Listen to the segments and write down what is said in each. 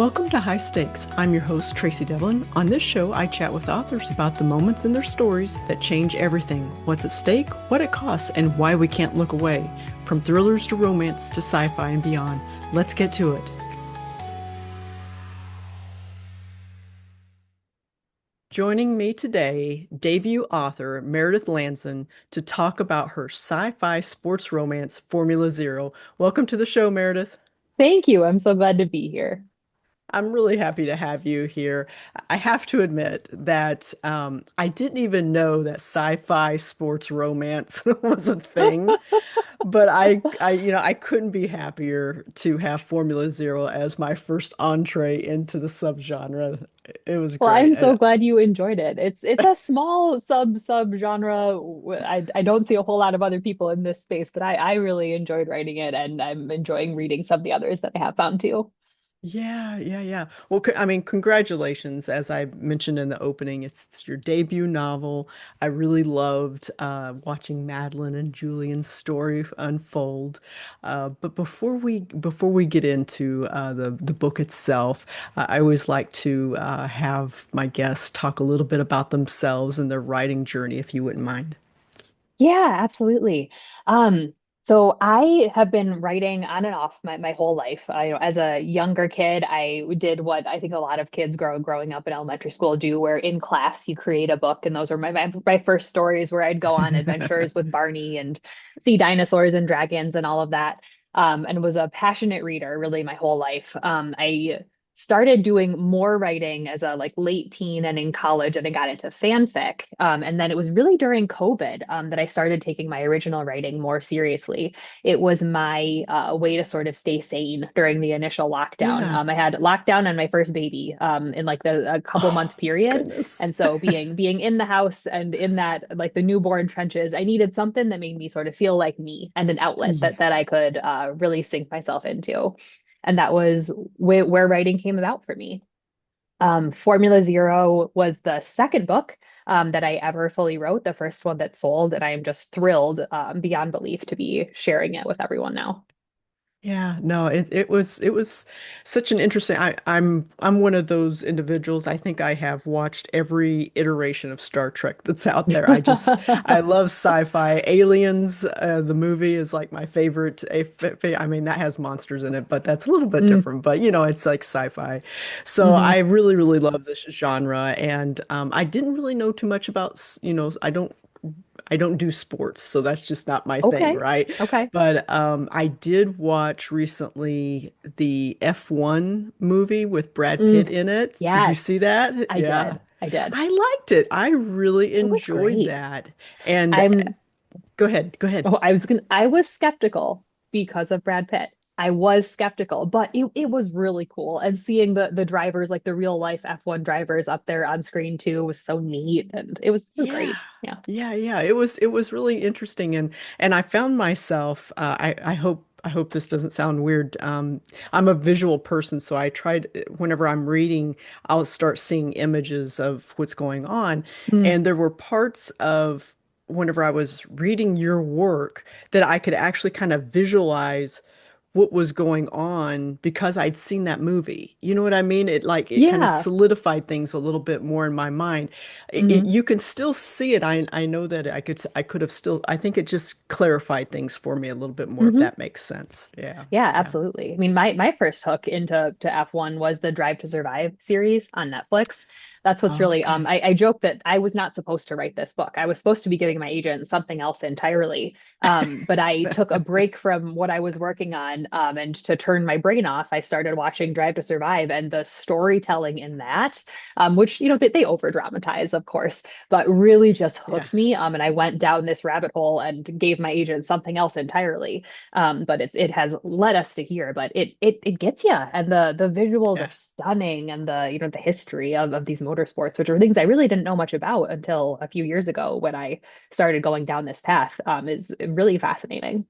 Welcome to High Stakes. I'm your host, Tracey Devlyn. On this show, I chat with authors about the moments in their stories that change everything, what's at stake, what it costs, and why we can't look away. From thrillers to romance to sci-fi and beyond. Let's get to it. Joining me today, debut author Meredith Lanzen, to talk about her sci-fi sports romance, Formula Zero. Welcome to the show, Meredith. Thank you. I'm so glad to be here. I'm really happy to have you here. I have to admit that I didn't even know that sci-fi sports romance was a thing, but I couldn't be happier to have Formula Zero as my first entree into the subgenre. It was Well, great. I'm so glad you enjoyed it. It's a small sub genre. I don't see a whole lot of other people in this space, but I really enjoyed writing it, and I'm enjoying reading some of the others that I have found too. Yeah. Well, I mean, congratulations. As I mentioned in the opening, it's your debut novel. I really loved watching Madeline and Julian's story unfold. But before we get into the book itself, I always like to have my guests talk a little bit about themselves and their writing journey, if you wouldn't mind. Yeah, absolutely. So I have been writing on and off my whole life. As a younger kid, I did what I think a lot of kids growing up in elementary school do, where in class you create a book, and those were my first stories where I'd go on adventures with Barney and see dinosaurs and dragons and all of that. And was a passionate reader really my whole life. I started doing more writing as a late teen and in college, and I got into fanfic. And then it was really during COVID that I started taking my original writing more seriously. It was my way to sort of stay sane during the initial lockdown. Yeah. I had lockdown and my first baby in like the a couple month Oh, period. goodness. And so being in the house and in that like the newborn trenches, I needed something that made me sort of feel like me and an outlet Yeah. that I could really sink myself into. And that was where writing came about for me. Formula Zero was the second book that I ever fully wrote, the first one that sold, and I am just thrilled beyond belief to be sharing it with everyone now. Yeah, no, it was such an interesting I'm one of those individuals. I think I have watched every iteration of Star Trek that's out there. I love sci-fi. Aliens, the movie is like my favorite. I mean, that has monsters in it, but that's a little bit Mm, different. But it's like sci-fi. So I hmm. really love this genre, and I didn't really know too much about, I don't do sports, so that's just not my thing, Okay. right? Okay. But I did watch recently the F1 movie with Brad Pitt Mm, in it. Did you see yes, that? I Yeah. did. I did. I liked it. I really It was enjoyed great. that. And I'm go ahead, go ahead. Oh, I was skeptical because of Brad Pitt. I was skeptical, but it was really cool. And seeing the drivers, like the real life F1 drivers up there on screen too, was so neat. And it was Yeah. great. Yeah. Yeah. It was really interesting, and I found myself I hope this doesn't sound weird. I'm a visual person, so I tried whenever I'm reading, I'll start seeing images of what's going on. Mm, And there were parts of whenever I was reading your work that I could actually kind of visualize what was going on because I'd seen that movie. You know what I mean? It kind of yeah. solidified things a little bit more in my mind. Hmm. You can still see it. I know that I could have still, I think it just clarified things for me a little bit more, if Hmm. that makes sense. Yeah. Yeah, Yeah. absolutely. I mean, my first hook into F1 was the Drive to Survive series on Netflix. That's what's really Okay. I joke that I was not supposed to write this book. I was supposed to be giving my agent something else entirely. But I took a break from what I was working on, and to turn my brain off, I started watching Drive to Survive, and the storytelling in that, which they over dramatize, of course, but really just Yeah. hooked me. And I went down this rabbit hole and gave my agent something else entirely. But it has led us to here, but it gets you, and the visuals Yeah. are stunning, and the history of these motorsports, which are things I really didn't know much about until a few years ago when I started going down this path, is really fascinating.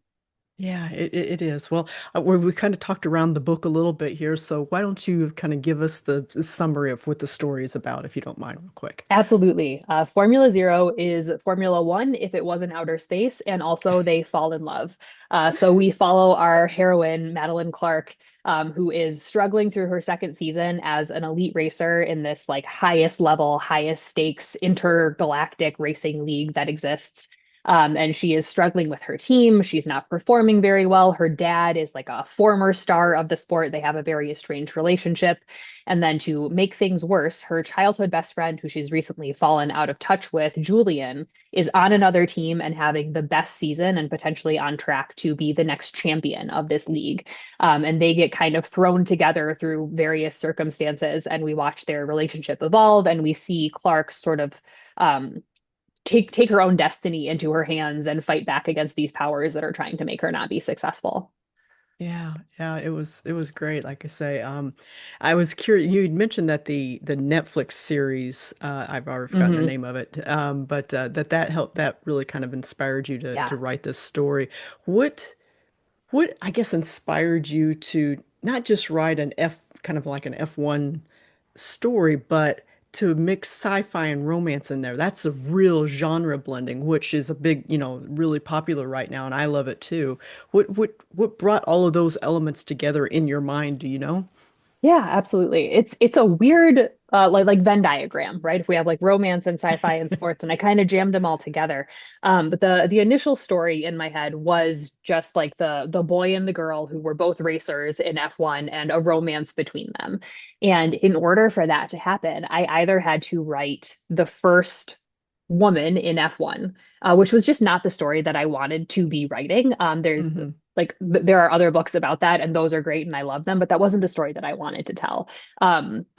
Yeah, it is. Well, we kind of talked around the book a little bit here, so why don't you kind of give us the summary of what the story is about, if you don't mind, real quick? Absolutely. Formula Zero is Formula One if it was in outer space, and also they fall in love. So we follow our heroine, Madeline Clark, who is struggling through her second season as an elite racer in this like highest level, highest stakes intergalactic racing league that exists. And she is struggling with her team. She's not performing very well. Her dad is like a former star of the sport. They have a very estranged relationship. And then to make things worse, her childhood best friend, who she's recently fallen out of touch with, Julian, is on another team and having the best season and potentially on track to be the next champion of this league. And they get kind of thrown together through various circumstances, and we watch their relationship evolve, and we see Clark sort of um, take her own destiny into her hands and fight back against these powers that are trying to make her not be successful. Yeah, yeah, it was great. Like I say, I was curious. You had mentioned that the Netflix series, I've already forgotten the Hmm. name of it, but that helped, that really kind of inspired you to Yeah. write this story. What what I guess inspired you to not just write an kind of like an F1 story, but to mix sci-fi and romance in there? That's a real genre blending, which is a big, really popular right now, and I love it too. What brought all of those elements together in your mind, do you know? Yeah, absolutely. It's a weird like Venn diagram, right? If we have like romance and sci-fi and sports, and I kind of jammed them all together. But the initial story in my head was just like the boy and the girl who were both racers in F1 and a romance between them. And in order for that to happen, I either had to write the first woman in F1, which was just not the story that I wanted to be writing. There's Hmm. there are other books about that, and those are great, and I love them, but that wasn't the story that I wanted to tell.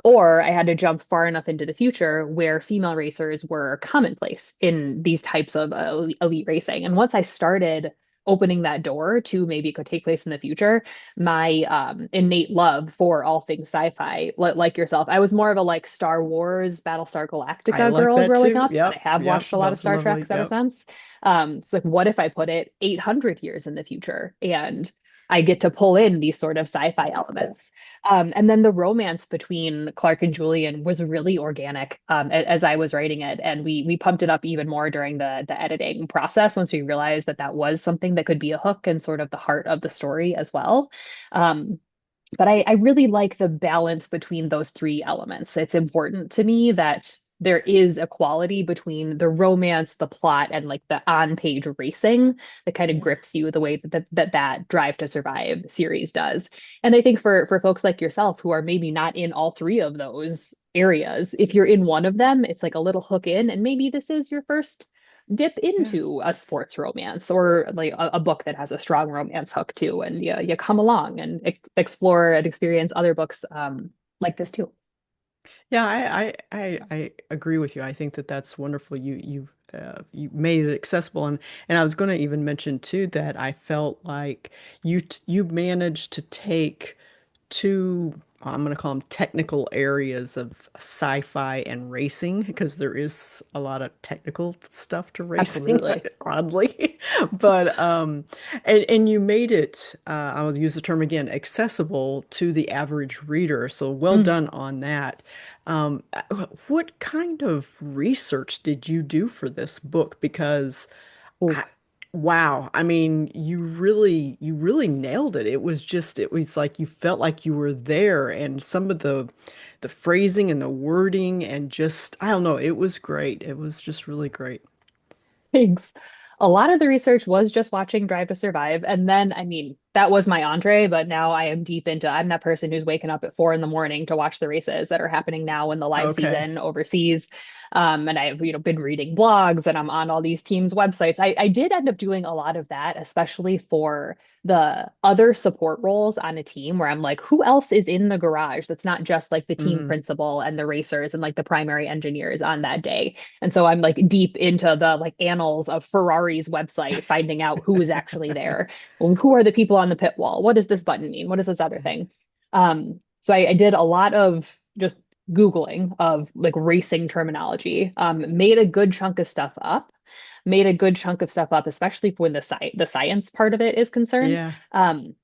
Or I had to jump far enough into the future where female racers were commonplace in these types of elite racing. And once I started opening that door to maybe it could take place in the future, my innate love for all things sci-fi, like yourself, I was more of a like Star Wars, Battlestar I Galactica like girl that growing too. up, but I Yep, have yep, watched a lot of that's Star lovely. Treks ever Yep. since. It's like, what if I put it 800 years in the future and I get to pull in these sort of sci-fi elements? And then the romance between Clark and Julian was really organic as I was writing it, and we pumped it up even more during the editing process once we realized that that was something that could be a hook and sort of the heart of the story as well. Um, but I really like the balance between those three elements. It's important to me that there is equality between the romance, the plot, and like the on-page racing that kind of Yeah. grips you the way that Drive to Survive series does. And I think for folks like yourself who are maybe not in all three of those areas, if you're in one of them, it's like a little hook in, and maybe this is your first dip Yeah. into a sports romance or like a book that has a strong romance hook too, and you come along and explore and experience other books like this too. Yeah, I agree with you. I think that that's wonderful. You made it accessible, and I was going to even mention too that I felt like you managed to take two, I'm going to call them technical areas of sci-fi and racing, because there is a lot of technical stuff to racing, Absolutely. oddly. But and you made it, I will use the term again, accessible to the average reader. So well Mm. done on that. Um, what kind of research did you do for this book? Because Ooh. I, wow, I mean, you really nailed it. It was like you felt like you were there, and some of the phrasing and the wording and just, I don't know, it was great. It was just really great. Thanks. A lot of the research was just watching Drive to Survive. And then, I mean, that was my entree, but now I am deep into, I'm that person who's waking up at 4 in the morning to watch the races that are happening now in the live Okay. season overseas. And I've, been reading blogs and I'm on all these teams' websites. I did end up doing a lot of that, especially for the other support roles on a team where I'm like, who else is in the garage that's not just like the team Mm. principal and the racers and like the primary engineers on that day? And so I'm like deep into the like annals of Ferrari's website, finding out who is actually there. Well, who are the people on the pit wall? What does this button mean? What is this other thing? So I did a lot of just Googling of like racing terminology, made a good chunk of stuff up. made a good chunk of stuff up, especially for when the science part of it is concerned. Yeah.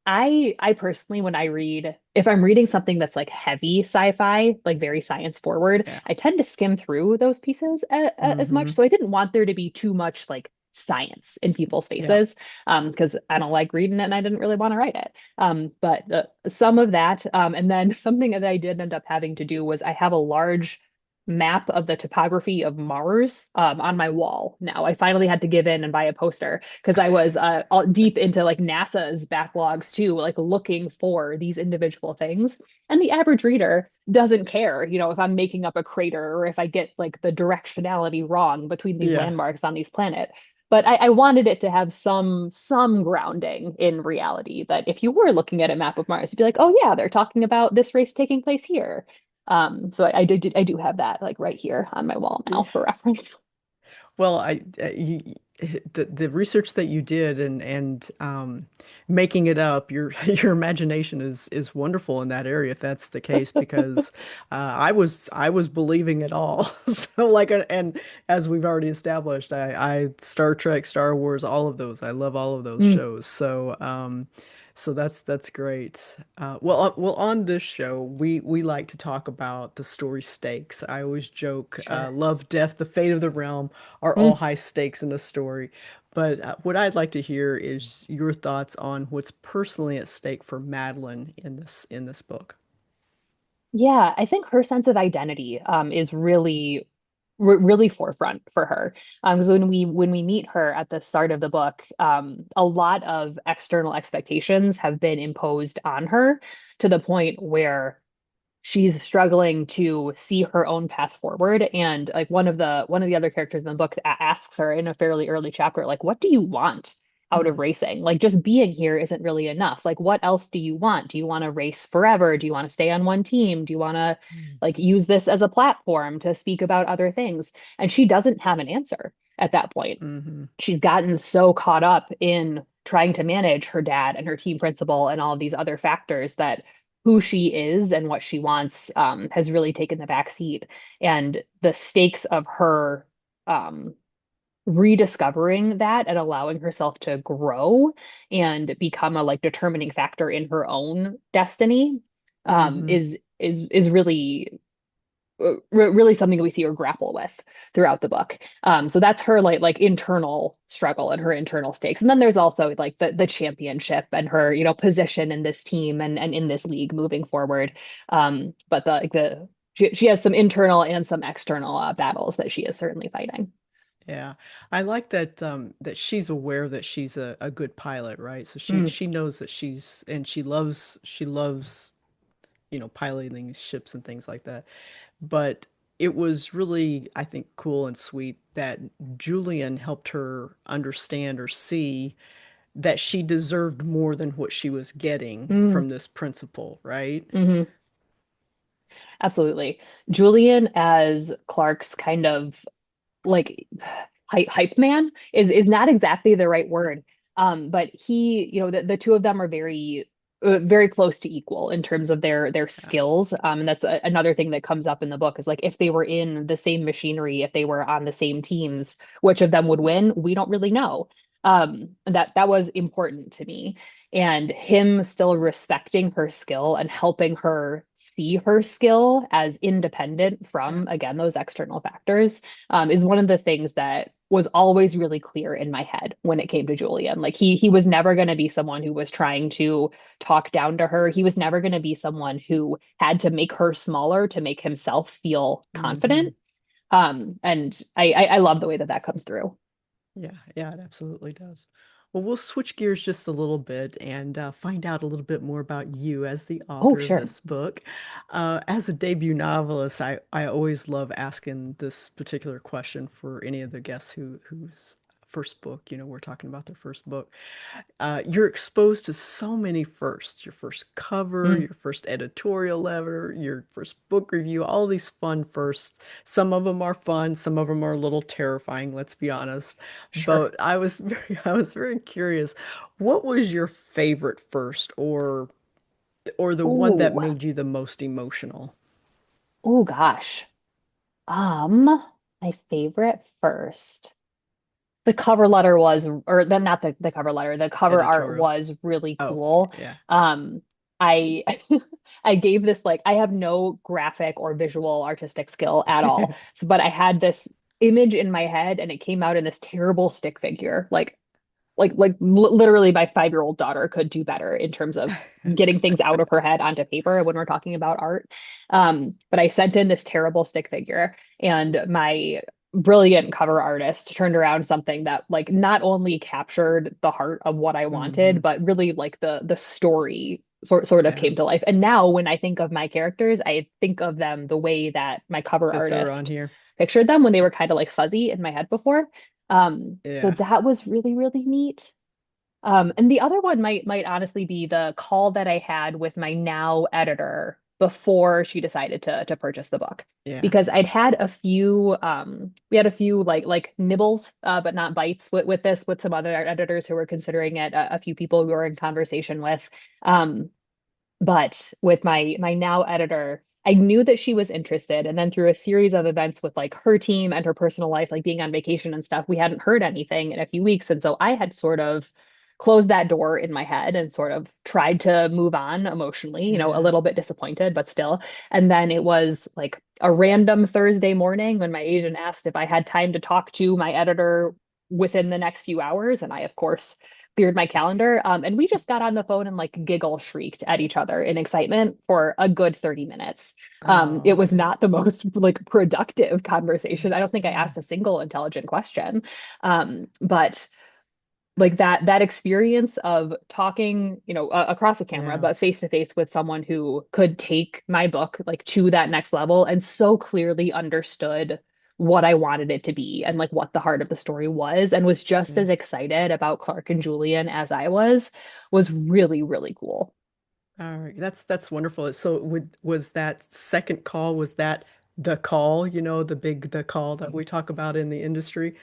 I personally, when I read, if I'm reading something that's like heavy sci-fi, like very science forward, Yeah. I tend to skim through those pieces as much. Hmm. So I didn't want there to be too much like science in people's Yeah. faces, because I don't like reading it and I didn't really want to write it. But some of that, and then something that I did end up having to do was I have a large map of the topography of Mars on my wall now. I finally had to give in and buy a poster because I was all deep into like NASA's backlogs too, like looking for these individual things. And the average reader doesn't care, if I'm making up a crater or if I get like the directionality wrong between these Yeah. landmarks on these planet. But I wanted it to have some grounding in reality that if you were looking at a map of Mars, you'd be like, oh yeah, they're talking about this race taking place here. So I do have that like right here on my wall now Yeah. for reference. Well, the research that you did and making it up, your your imagination is wonderful in that area if that's the case because I was believing it all. So like and as we've already established, I Star Trek, Star Wars, all of those. I love all of those Mm, shows. So that's great. Well, on this show, we like to talk about the story stakes. I always joke, sure. love, death, the fate of the realm are all Mm. high stakes in a story. But what I'd like to hear is your thoughts on what's personally at stake for Madeline in this book. Yeah, I think her sense of identity is really forefront for her. Because when we meet her at the start of the book, a lot of external expectations have been imposed on her to the point where she's struggling to see her own path forward. And like one of the other characters in the book asks her in a fairly early chapter, like, what do you want out of Mm, racing? Like just being here isn't really enough. Like what else do you want? Do you want to race forever? Do you want to stay on one team? Do you want to mm, like use this as a platform to speak about other things? And she doesn't have an answer at that point. mm-hmm. She's gotten so caught up in trying to manage her dad and her team principal and all of these other factors that who she is and what she wants has really taken the back seat. And the stakes of her um, rediscovering that and allowing herself to grow and become a like determining factor in her own destiny Mm-hmm. is really something we see her grapple with throughout the book. So that's her like internal struggle and her internal stakes. And then there's also like the championship and her, position in this team and in this league moving forward. But she has some internal and some external battles that she is certainly fighting. Yeah, I like that that she's aware that she's a good pilot, right? So Mm, she knows that she's and she loves piloting these ships and things like that. But it was really, I think, cool and sweet that Julian helped her understand or see that she deserved more than what she was getting mm, from this principal, right? hmm. Absolutely. Julian as Clark's kind of like hype man is not exactly the right word. But the two of them are very close to equal in terms of their Yeah. skills. And that's another thing that comes up in the book is like if they were in the same machinery, if they were on the same teams, which of them would win? We don't really know. That was important to me. And him still respecting her skill and helping her see her skill as independent Yeah. from, again, those external factors is one of the things that was always really clear in my head when it came to Julian. Like he was never going to be someone who was trying to talk down to her. He was never going to be someone who had to make her smaller to make himself feel Hmm. confident. And I love the way that that comes through. Yeah, yeah, it absolutely does. Well, we'll switch gears just a little bit and find out a little bit more about you as the Oh, author of sure. this book. As a debut novelist, I always love asking this particular question for any of the guests whose first book, we're talking about their first book. You're exposed to so many firsts, your first cover, Mm, your first editorial letter, your first book review, all these fun firsts. Some of them are fun, some of them are a little terrifying, let's be honest. sure. But I was very curious. What was your favorite first or the one that Oh, made you the most emotional? oh gosh. My favorite first. the cover letter was, or the, not the cover letter, the cover art Editorial. was really Oh, cool. yeah. Um, I I gave this like I have no graphic or visual artistic skill at all. So, but I had this image in my head and it came out in this terrible stick figure. Literally my 5-year-old daughter could do better in terms of getting things out of her head onto paper when we're talking about art. But I sent in this terrible stick figure, and my brilliant cover artist turned around something that like not only captured the heart of what I Hmm. wanted, but really like the story sort of Yeah. came to life. And now when I think of my characters, I think of them the way that my cover That they're on artist here. pictured them when they were kind of like fuzzy in my head before. So Yeah. that was really, really neat. And the other one might honestly be the call that I had with my now editor before she decided to purchase the book. Yeah. Because I'd had a few we had a few like nibbles, but not bites with this with some other editors who were considering it, a few people we were in conversation with. Um, but with my now editor, I knew that she was interested. And then through a series of events with like her team and her personal life, like being on vacation and stuff, we hadn't heard anything in a few weeks. And so I had sort of closed that door in my head and sort of tried to move on emotionally, a Yeah. little bit disappointed, but still. And then it was like a random Thursday morning when my agent asked if I had time to talk to my editor within the next few hours. And I, of course, cleared my calendar. And we just got on the phone and like giggle shrieked at each other in excitement for a good 30 minutes. Oh, It was okay. not the most like productive conversation. I don't think I Yeah. asked a single intelligent question. But like that experience of talking, across a camera, Yeah. but face to face with someone who could take my book like to that next level and so clearly understood what I wanted it to be and like what the heart of the story was and was just Yeah. as excited about Clark and Julian as I was really, really cool. All right. That's wonderful. So was that second call, was that the call, the call that we talk about in the industry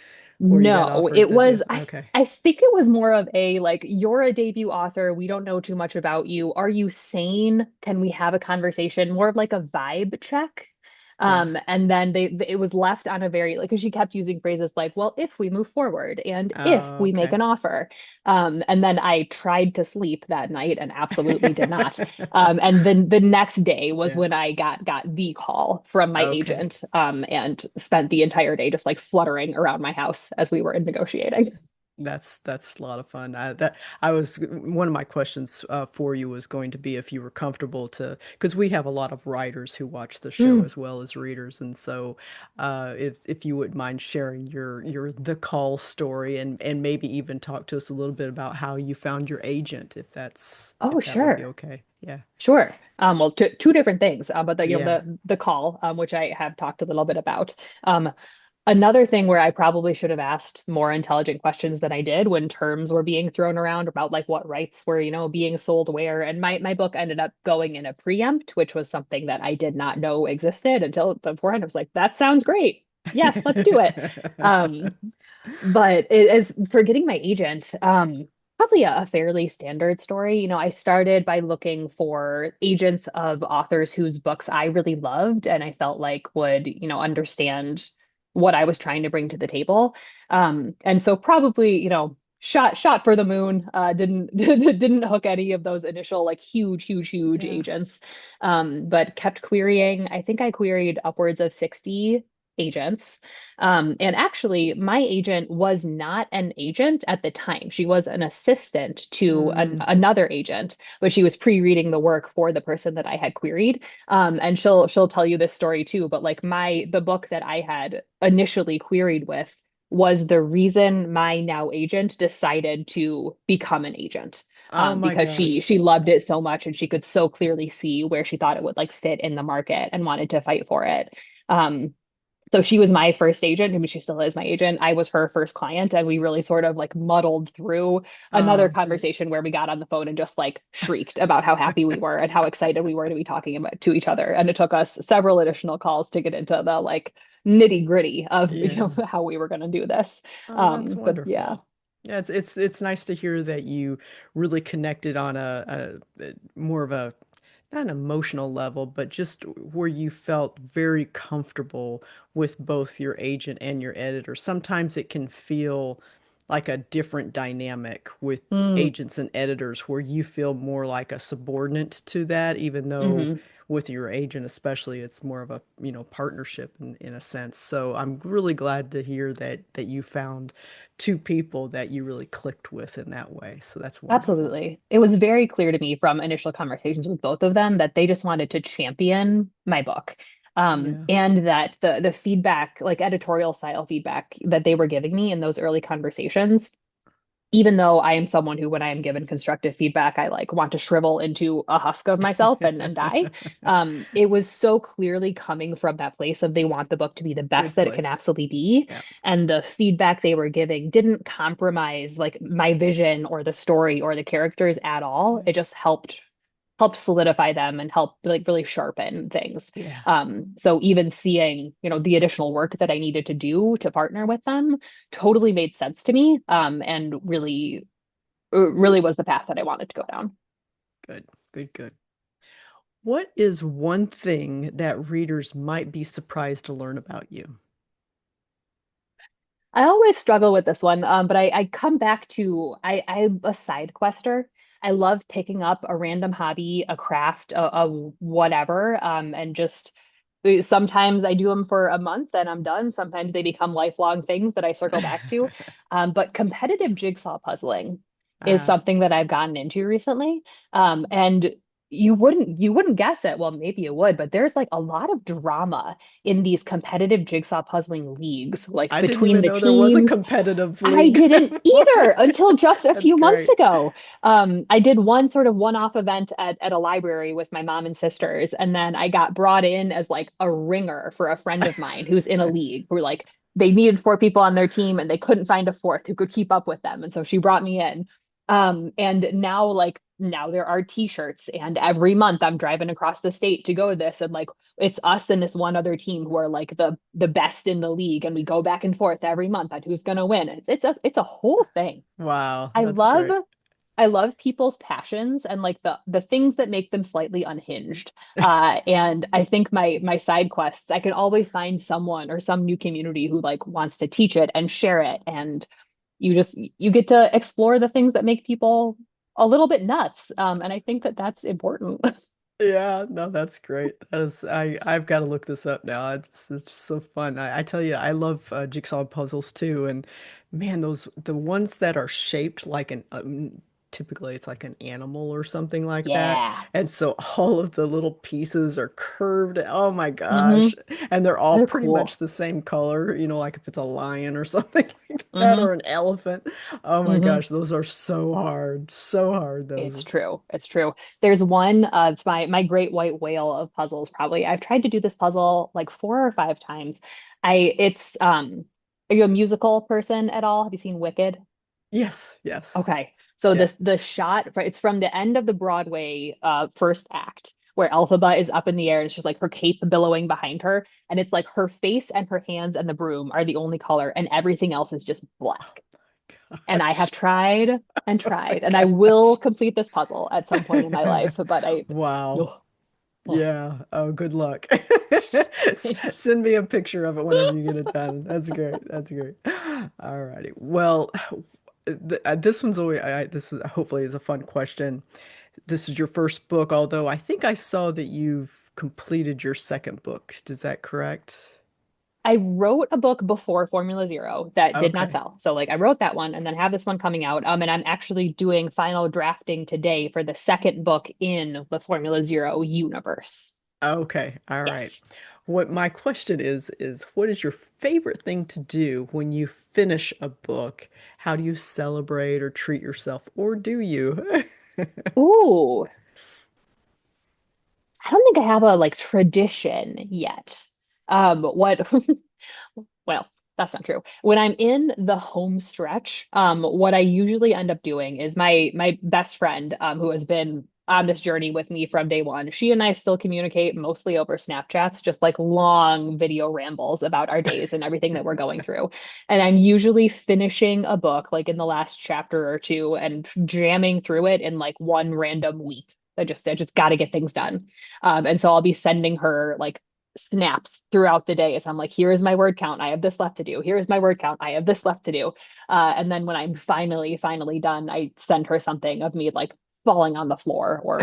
where you got No, offered it the deal? was Okay. I think it was more of a like you're a debut author, we don't know too much about you. Are you sane? Can we have a conversation? More of like a vibe check. Yeah. And then it was left on a very like because she kept using phrases like, well, if we move forward and if Oh, we make okay. an offer. And then I tried to sleep that night and absolutely did not. And then the next day was Yeah. when I got the call from my Okay. agent, and spent the entire day just like fluttering around my house as we were in negotiating. That's a lot of fun. I was one of my questions for you was going to be if you were comfortable to, because we have a lot of writers who watch the show Mm. as well as readers, and so if you would mind sharing your the call story and maybe even talk to us a little bit about how you found your agent, Oh, if that would be sure. okay. Yeah. Sure. Well, two different things. But Yeah. the call, which I have talked a little bit about. Um, Another thing where I probably should have asked more intelligent questions than I did when terms were being thrown around about like what rights were, being sold where. And my book ended up going in a preempt, which was something that I did not know existed until beforehand. I was like, that sounds great. Yes, let's do it. Um, but as for getting my agent, probably a fairly standard story. I started by looking for agents of authors whose books I really loved and I felt like would, understand what I was trying to bring to the table. And so probably, shot for the moon. Didn't hook any of those initial like huge Yeah. agents. But kept querying. I think I queried upwards of 60 agents. And actually, my agent was not an agent at the time. She was an assistant to Mm. another agent, but she was pre-reading the work for the person that I had queried. And she'll tell you this story too. But like the book that I had initially queried with was the reason my now agent decided to become an agent. Oh my Because she gosh. she loved it so much and she could so clearly see where she thought it would like fit in the market and wanted to fight for it. Um, so she was my first agent. I mean, she still is my agent. I was her first client, and we really sort of like muddled through another Oh, great. conversation where we got on the phone and just like shrieked about how happy we were and how excited we were to be talking about to each other. And it took us several additional calls to get into the like nitty gritty of Yeah. how we were going to do this. Oh, that's But yeah. wonderful. Yeah, it's nice to hear that you really connected on a more of a not an emotional level, but just where you felt very comfortable with both your agent and your editor. Sometimes it can feel like a different dynamic with Mm, agents and editors where you feel more like a subordinate to that, even though hmm. with your agent especially, it's more of a, partnership in a sense. So I'm really glad to hear that you found two people that you really clicked with in that way. So that's wonderful. Absolutely. It was very clear to me from initial conversations with both of them that they just wanted to champion my book. Yeah. And that the feedback, like editorial style feedback that they were giving me in those early conversations, even though I am someone who, when I am given constructive feedback, I like want to shrivel into a husk of myself and die. It was so clearly coming from that place of they want the book to be the best Good that it can place. absolutely be. Yeah. And the feedback they were giving didn't compromise like my vision or the story or the characters at all. It Good. just helped solidify them and help like really sharpen things. Yeah. So even seeing, the additional work that I needed to do to partner with them totally made sense to me. And really was the path that I wanted to go down. Good. Good. Good. What is one thing that readers might be surprised to learn about you? I always struggle with this one, but I come back to I'm a side quester. I love picking up a random hobby, a craft, a whatever, and just sometimes I do them for a month and I'm done. Sometimes they become lifelong things that I circle back to. But competitive jigsaw puzzling is Ah, something that I've gotten into recently. And you wouldn't guess it. Well, maybe you would, but there's like a lot of drama in these competitive jigsaw puzzling leagues, like I didn't between even the know there was a teams. competitive I league. didn't either until just a That's few months great. ago. I did one sort of one-off event at a library with my mom and sisters, and then I got brought in as like a ringer for a friend of mine who's in a league who like they needed four people on their team and they couldn't find a fourth who could keep up with them. And so she brought me in. And now there are t-shirts, and every month I'm driving across the state to go to this, and like it's us and this one other team who are like the best in the league, and we go back and forth every month on who's going to win. It's a whole thing. Wow, I that's love great. I love people's passions and like the things that make them slightly unhinged. And I think my side quests, I can always find someone or some new community who like wants to teach it and share it, and you get to explore the things that make people a little bit nuts. And I think that that's important. Yeah, no, that's great. I've got to look this up now. It's just so fun. I tell you, I love jigsaw puzzles too, and man, those the ones that are shaped like typically it's like an animal or something like that, Yeah. and so all of the little pieces are curved. Oh my Hmm. gosh, and they're all They're pretty much cool. the same color. Like if it's a lion or something like that, Hmm. or an elephant. Oh my Hmm. gosh, those are so hard. It's Those. true. It's true. There's one, it's my great white whale of puzzles, probably. I've tried to do this puzzle like four or five times. It's are you a musical person at all? Have you seen Wicked? Yes, yes. Okay. So Yeah. the shot, it's from the end of the Broadway first act where Elphaba is up in the air and it's just like her cape billowing behind her. And it's like her face and her hands and the broom are the only color, and everything else is just black. And I have Gosh. tried and Oh my tried, and I will gosh. complete this puzzle at some point in my life, but Wow. oh, oh, Yeah. Oh, good luck. thanks. Send me a picture of it whenever you get it done. That's great. That's great. All righty. Well, this one's always this is hopefully is a fun question. This is your first book, although I think I saw that you've completed your second book. Is that correct? I wrote a book before Formula Zero that did not Okay. sell. So like I wrote that one and then have this one coming out. And I'm actually doing final drafting today for the second book in the Formula Zero universe. Okay, all right. Yes. What my question is what is your favorite thing to do when you finish a book? How do you celebrate or treat yourself, or do you? Ooh, I don't think I have a like tradition yet. What Well, that's not true. When I'm in the home stretch, what I usually end up doing is my best friend, who has been on this journey with me from day one. She and I still communicate mostly over Snapchats, just like long video rambles about our days and everything that we're going through. And I'm usually finishing a book like in the last chapter or two and jamming through it in like one random week. I just got to get things done. And so I'll be sending her like snaps throughout the day. So I'm like, here is my word count. I have this left to do. Here is my word count. I have this left to do. And then when I'm finally done, I send her something of me like falling on the floor or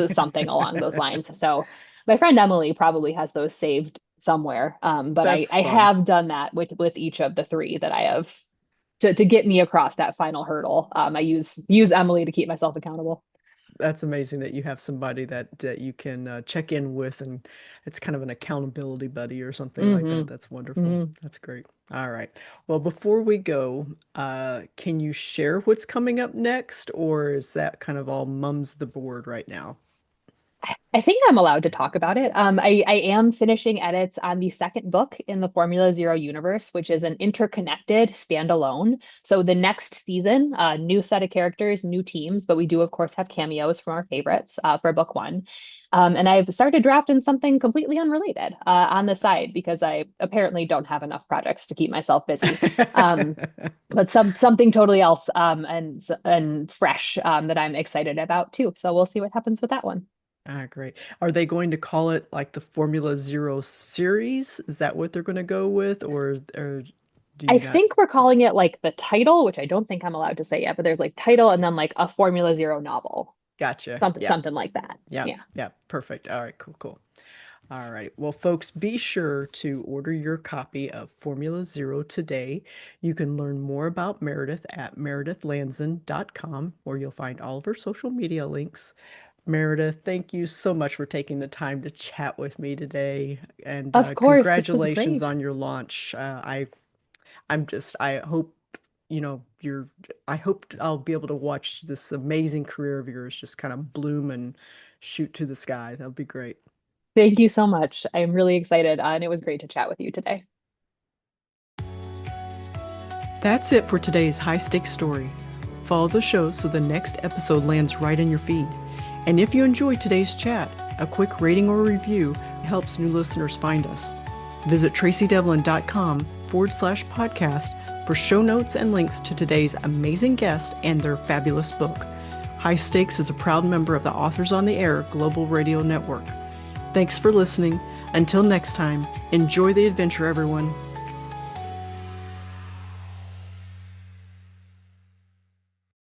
something along those lines. So my friend Emily probably has those saved somewhere. But That's I fun. have done that with each of the three that I have to get me across that final hurdle. I use Emily to keep myself accountable. That's amazing that you have somebody that you can check in with, and it's kind of an accountability buddy or something like that. Hmm. That's wonderful. Hmm. That's great. All right. Well, before we go, can you share what's coming up next, or is that kind of all mum's the board right now? I think I'm allowed to talk about it. I am finishing edits on the second book in the Formula Zero universe, which is an interconnected standalone. So the next season, new set of characters, new teams, but we do of course have cameos from our favorites for book one. And I've started drafting something completely unrelated on the side because I apparently don't have enough projects to keep myself busy. But something totally else and fresh that I'm excited about too. So we'll see what happens with that one. Ah, great. Are they going to call it like the Formula Zero series? Is that what they're going to go with, or do I you not? think we're calling it like the title, which I don't think I'm allowed to say yet, but there's like title and then like a Formula Zero novel, Gotcha. something Yep. something like that. Yep. Yeah. Yep. Perfect. All right. Cool. Cool. All right. Well, folks, be sure to order your copy of Formula Zero today. You can learn more about Meredith at meredithlanzen.com, where you'll find all of her social media links. Meredith, thank you so much for taking the time to chat with me today, and Of course, this was congratulations great. on your launch. I hope, you're, I hope I'll be able to watch this amazing career of yours just kind of bloom and shoot to the sky. That'll be great. Thank you so much. I'm really excited, and it was great to chat with you today. That's it for today's high stakes story. Follow the show so the next episode lands right in your feed. And if you enjoyed today's chat, a quick rating or review helps new listeners find us. Visit tracydevlyn.com/podcast for show notes and links to today's amazing guest and their fabulous book. High Stakes is a proud member of the Authors on the Air Global Radio Network. Thanks for listening. Until next time, enjoy the adventure, everyone.